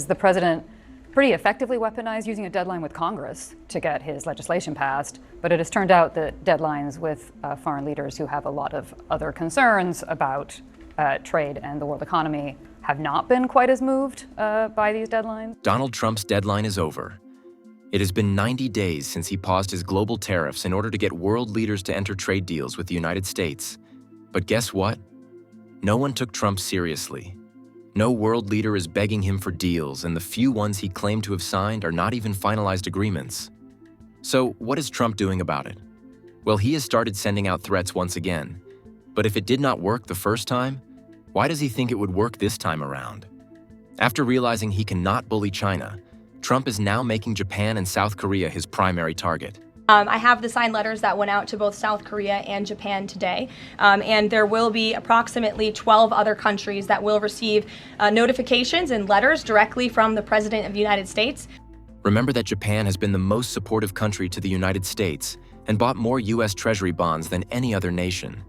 The president pretty effectively weaponized using a deadline with Congress to get his legislation passed, but it has turned out that deadlines with foreign leaders who have a lot of other concerns about trade and the world economy have not been quite as moved by these deadlines. Donald Trump's deadline is over. It has been 90 days since he paused his global tariffs in order to get world leaders to enter trade deals with the United States. But guess what? No one took Trump seriously. No world leader is begging him for deals, and the few ones he claimed to have signed are not even finalized agreements. So what is Trump doing about it? Well, he has started sending out threats once again. But if it did not work the first time, why does he think it would work this time around? After realizing he cannot bully China, Trump is now making Japan and South Korea his primary target. I have the signed letters that went out to both South Korea and Japan today, and there will be approximately 12 other countries that will receive notifications and letters directly from the President of the United States. Remember that Japan has been the most supportive country to the United States and bought more U.S. Treasury bonds than any other nation.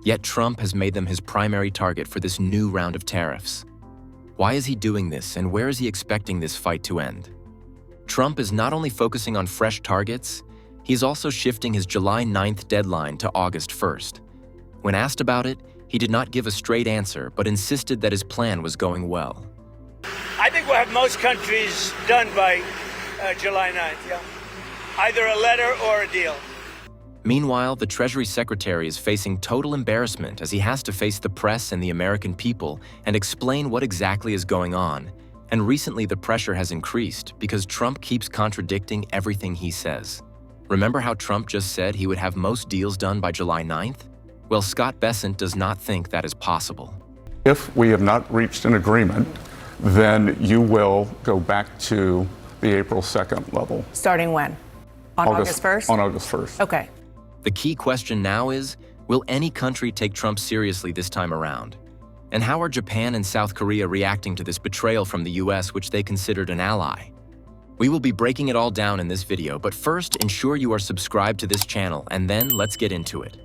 Yet Trump has made them his primary target for this new round of tariffs. Why is he doing this, and where is he expecting this fight to end? Trump is not only focusing on fresh targets, he's also shifting his July 9th deadline to August 1st. When asked about it, he did not give a straight answer, but insisted that his plan was going well. I think we'll have most countries done by July 9th, yeah. Either a letter or a deal. Meanwhile, the Treasury Secretary is facing total embarrassment as he has to face the press and the American people and explain what exactly is going on. And recently the pressure has increased because Trump keeps contradicting everything he says. Remember how Trump just said he would have most deals done by July 9th? Well, Scott Bessent does not think that is possible. If we have not reached an agreement, then you will go back to the April 2nd level. Starting when? On August 1st? On August 1st. Okay. The key question now is, will any country take Trump seriously this time around? And how are Japan and South Korea reacting to this betrayal from the US, which they considered an ally? We will be breaking it all down in this video, but first, ensure you are subscribed to this channel, and then let's get into it.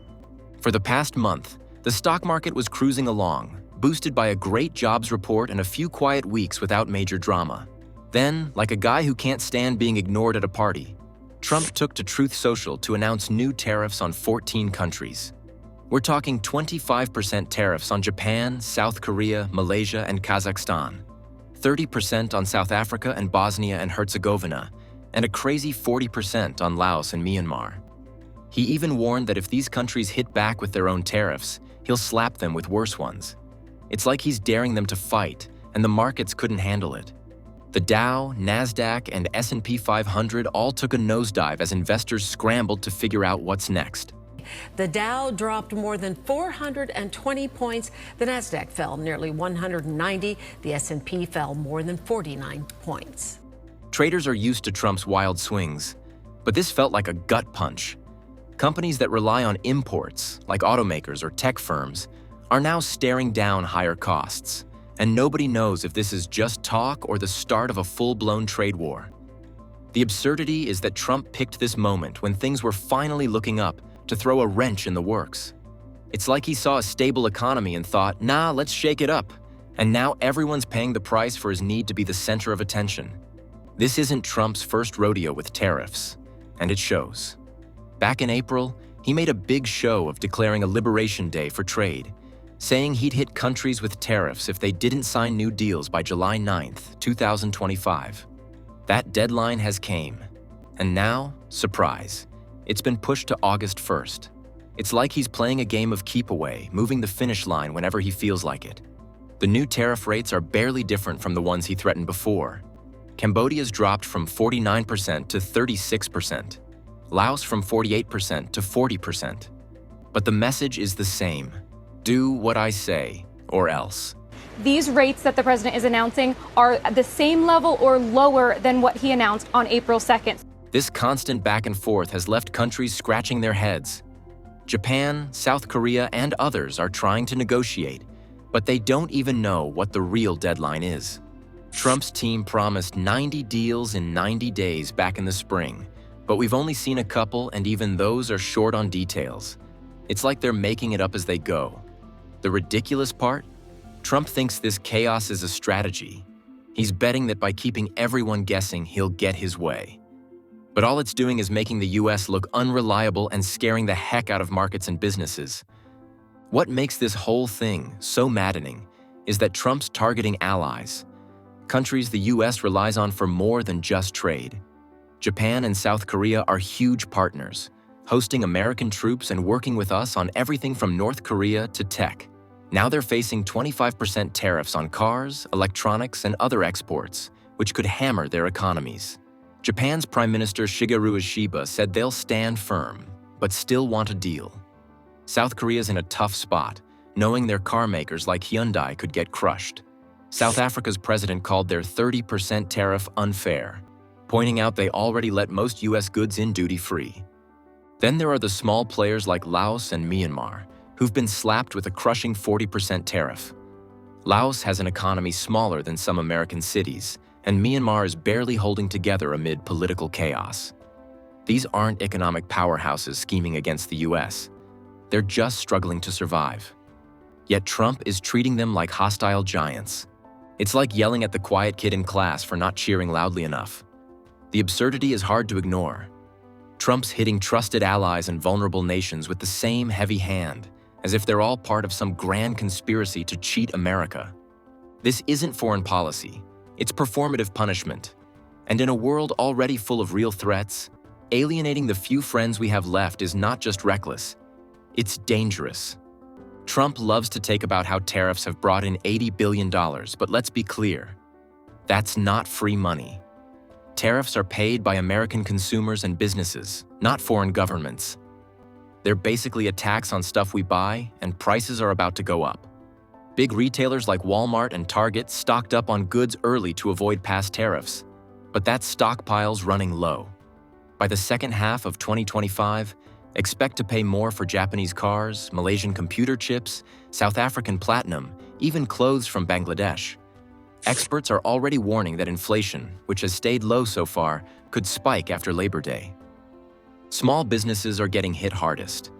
For the past month, the stock market was cruising along, boosted by a great jobs report and a few quiet weeks without major drama. Then, like a guy who can't stand being ignored at a party, Trump took to Truth Social to announce new tariffs on 14 countries. We're talking 25% tariffs on Japan, South Korea, Malaysia, and Kazakhstan, 30% on South Africa and Bosnia and Herzegovina, and a crazy 40% on Laos and Myanmar. He even warned that if these countries hit back with their own tariffs, he'll slap them with worse ones. It's like he's daring them to fight, and the markets couldn't handle it. The Dow, Nasdaq, and S&P 500 all took a nosedive as investors scrambled to figure out what's next. The Dow dropped more than 420 points. The Nasdaq fell nearly 190. The S&P fell more than 49 points. Traders are used to Trump's wild swings, but this felt like a gut punch. Companies that rely on imports, like automakers or tech firms, are now staring down higher costs. And nobody knows if this is just talk or the start of a full-blown trade war. The absurdity is that Trump picked this moment when things were finally looking up to throw a wrench in the works. It's like he saw a stable economy and thought, nah, let's shake it up. And now everyone's paying the price for his need to be the center of attention. This isn't Trump's first rodeo with tariffs, and it shows. Back in April, he made a big show of declaring a liberation day for trade, saying he'd hit countries with tariffs if they didn't sign new deals by July 9th, 2025. That deadline has came. And now, surprise, it's been pushed to August 1st. It's like he's playing a game of keep away, moving the finish line whenever he feels like it. The new tariff rates are barely different from the ones he threatened before. Cambodia's dropped from 49% to 36%. Laos from 48% to 40%. But the message is the same. Do what I say, or else. These rates that the president is announcing are at the same level or lower than what he announced on April 2nd. This constant back and forth has left countries scratching their heads. Japan, South Korea, and others are trying to negotiate, but they don't even know what the real deadline is. Trump's team promised 90 deals in 90 days back in the spring, but we've only seen a couple, and even those are short on details. It's like they're making it up as they go. The ridiculous part? Trump thinks this chaos is a strategy. He's betting that by keeping everyone guessing, he'll get his way. But all it's doing is making the US look unreliable and scaring the heck out of markets and businesses. What makes this whole thing so maddening is that Trump's targeting allies, countries the US relies on for more than just trade. Japan and South Korea are huge partners, hosting American troops and working with us on everything from North Korea to tech. Now they're facing 25% tariffs on cars, electronics, and other exports, which could hammer their economies. Japan's Prime Minister Shigeru Ishiba said they'll stand firm, but still want a deal. South Korea's in a tough spot, knowing their car makers like Hyundai could get crushed. South Africa's president called their 30% tariff unfair, pointing out they already let most US goods in duty-free. Then there are the small players like Laos and Myanmar, who've been slapped with a crushing 40% tariff. Laos has an economy smaller than some American cities, and Myanmar is barely holding together amid political chaos. These aren't economic powerhouses scheming against the US. They're just struggling to survive. Yet Trump is treating them like hostile giants. It's like yelling at the quiet kid in class for not cheering loudly enough. The absurdity is hard to ignore. Trump's hitting trusted allies and vulnerable nations with the same heavy hand, as if they're all part of some grand conspiracy to cheat America. This isn't foreign policy. It's performative punishment. And in a world already full of real threats, alienating the few friends we have left is not just reckless, it's dangerous. Trump loves to take about how tariffs have brought in $80 billion, but let's be clear. That's not free money. Tariffs are paid by American consumers and businesses, not foreign governments. They're basically a tax on stuff we buy, and prices are about to go up. Big retailers like Walmart and Target stocked up on goods early to avoid past tariffs, but that stockpile's running low. By the second half of 2025, expect to pay more for Japanese cars, Malaysian computer chips, South African platinum, even clothes from Bangladesh. Experts are already warning that inflation, which has stayed low so far, could spike after Labor Day. Small businesses are getting hit hardest.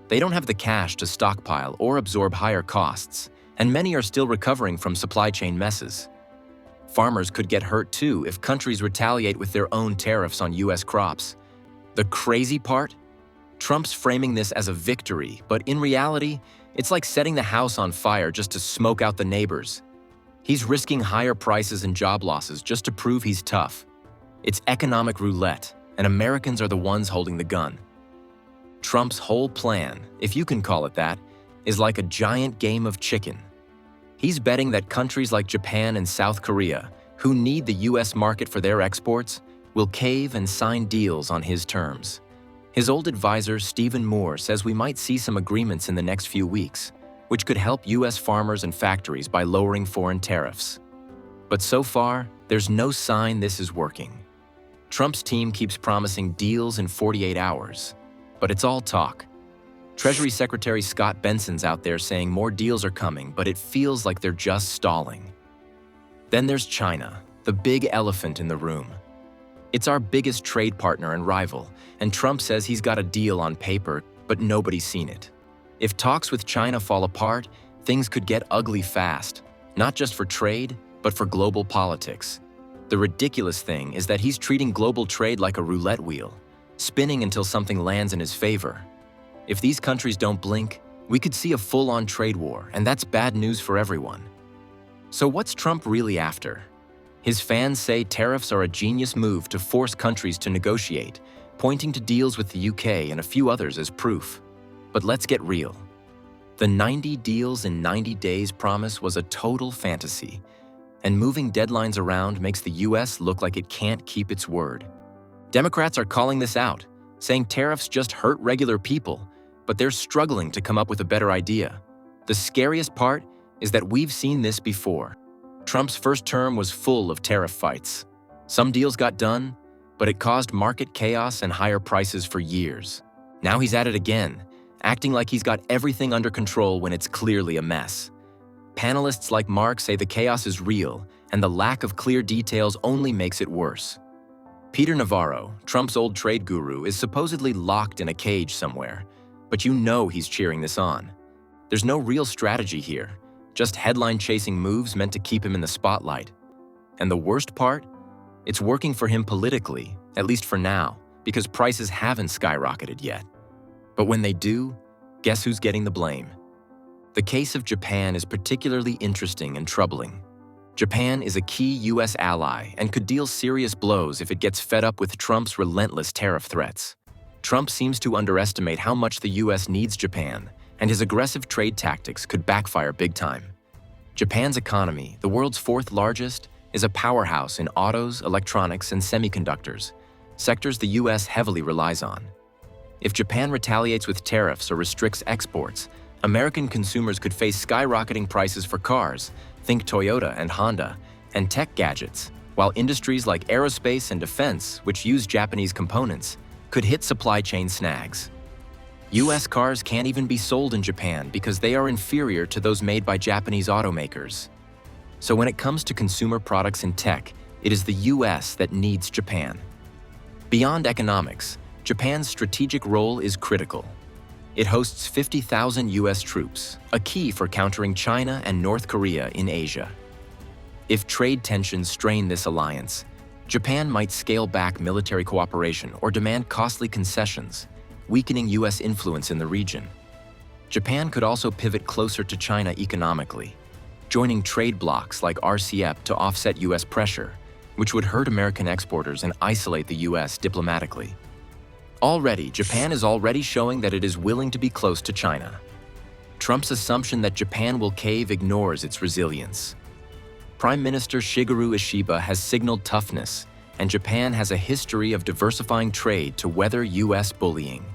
They don't have the cash to stockpile or absorb higher costs, and many are still recovering from supply chain messes. Farmers could get hurt too if countries retaliate with their own tariffs on US crops. The crazy part? Trump's framing this as a victory, but in reality, it's like setting the house on fire just to smoke out the neighbors. He's risking higher prices and job losses just to prove he's tough. It's economic roulette, and Americans are the ones holding the gun. Trump's whole plan, if you can call it that, is like a giant game of chicken. He's betting that countries like Japan and South Korea, who need the US market for their exports, will cave and sign deals on his terms. His old advisor, Stephen Moore, says we might see some agreements in the next few weeks, which could help US farmers and factories by lowering foreign tariffs. But so far, there's no sign this is working. Trump's team keeps promising deals in 48 hours, but it's all talk. Treasury Secretary Scott Benson's out there saying more deals are coming, but it feels like they're just stalling. Then there's China, the big elephant in the room. It's our biggest trade partner and rival, and Trump says he's got a deal on paper, but nobody's seen it. If talks with China fall apart, things could get ugly fast, not just for trade, but for global politics. The ridiculous thing is that he's treating global trade like a roulette wheel, spinning until something lands in his favor. If these countries don't blink, we could see a full-on trade war, and that's bad news for everyone. So what's Trump really after? His fans say tariffs are a genius move to force countries to negotiate, pointing to deals with the UK and a few others as proof. But let's get real. The 90 deals in 90 days promise was a total fantasy, and moving deadlines around makes the US look like it can't keep its word. Democrats are calling this out, saying tariffs just hurt regular people, but they're struggling to come up with a better idea. The scariest part is that we've seen this before. Trump's first term was full of tariff fights. Some deals got done, but it caused market chaos and higher prices for years. Now he's at it again, acting like he's got everything under control when it's clearly a mess. Panelists like Mark say the chaos is real, and the lack of clear details only makes it worse. Peter Navarro, Trump's old trade guru, is supposedly locked in a cage somewhere, but you know he's cheering this on. There's no real strategy here, just headline-chasing moves meant to keep him in the spotlight. And the worst part? It's working for him politically, at least for now, because prices haven't skyrocketed yet. But when they do, guess who's getting the blame? The case of Japan is particularly interesting and troubling. Japan is a key U.S. ally and could deal serious blows if it gets fed up with Trump's relentless tariff threats. Trump seems to underestimate how much the U.S. needs Japan, and his aggressive trade tactics could backfire big time. Japan's economy, the world's fourth largest, is a powerhouse in autos, electronics, and semiconductors, sectors the U.S. heavily relies on. If Japan retaliates with tariffs or restricts exports, American consumers could face skyrocketing prices for cars, think Toyota and Honda, and tech gadgets, while industries like aerospace and defense, which use Japanese components, could hit supply chain snags. U.S. cars can't even be sold in Japan because they are inferior to those made by Japanese automakers. So when it comes to consumer products and tech, it is the U.S. that needs Japan. Beyond economics, Japan's strategic role is critical. It hosts 50,000 U.S. troops, a key for countering China and North Korea in Asia. If trade tensions strain this alliance, Japan might scale back military cooperation or demand costly concessions, weakening U.S. influence in the region. Japan could also pivot closer to China economically, joining trade blocs like RCEP to offset U.S. pressure, which would hurt American exporters and isolate the U.S. diplomatically. Already, Japan is already showing that it is willing to be close to China. Trump's assumption that Japan will cave ignores its resilience. Prime Minister Shigeru Ishiba has signaled toughness, and Japan has a history of diversifying trade to weather U.S. bullying.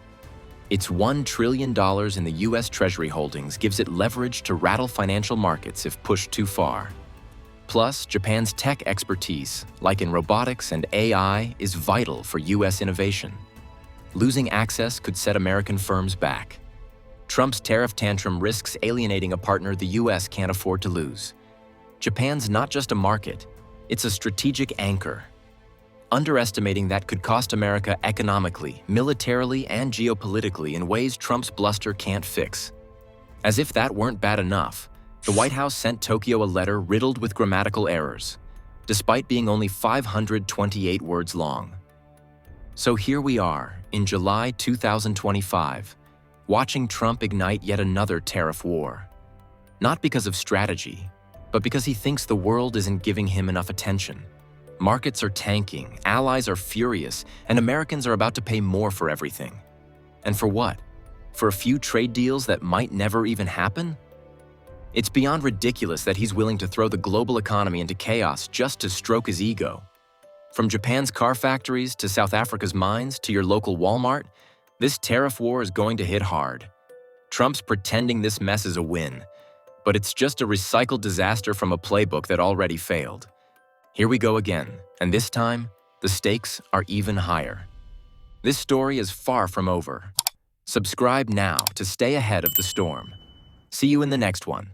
Its $1 trillion in the U.S. Treasury holdings gives it leverage to rattle financial markets if pushed too far. Plus, Japan's tech expertise, like in robotics and AI, is vital for U.S. innovation. Losing access could set American firms back. Trump's tariff tantrum risks alienating a partner the U.S. can't afford to lose. Japan's not just a market, it's a strategic anchor. Underestimating that could cost America economically, militarily, and geopolitically in ways Trump's bluster can't fix. As if that weren't bad enough, the White House sent Tokyo a letter riddled with grammatical errors, despite being only 528 words long. So here we are, in July 2025, watching Trump ignite yet another tariff war. Not because of strategy, but because he thinks the world isn't giving him enough attention. Markets are tanking, allies are furious, and Americans are about to pay more for everything. And for what? For a few trade deals that might never even happen? It's beyond ridiculous that he's willing to throw the global economy into chaos just to stroke his ego. From Japan's car factories to South Africa's mines to your local Walmart, this tariff war is going to hit hard. Trump's pretending this mess is a win, but it's just a recycled disaster from a playbook that already failed. Here we go again, and this time, the stakes are even higher. This story is far from over. Subscribe now to stay ahead of the storm. See you in the next one.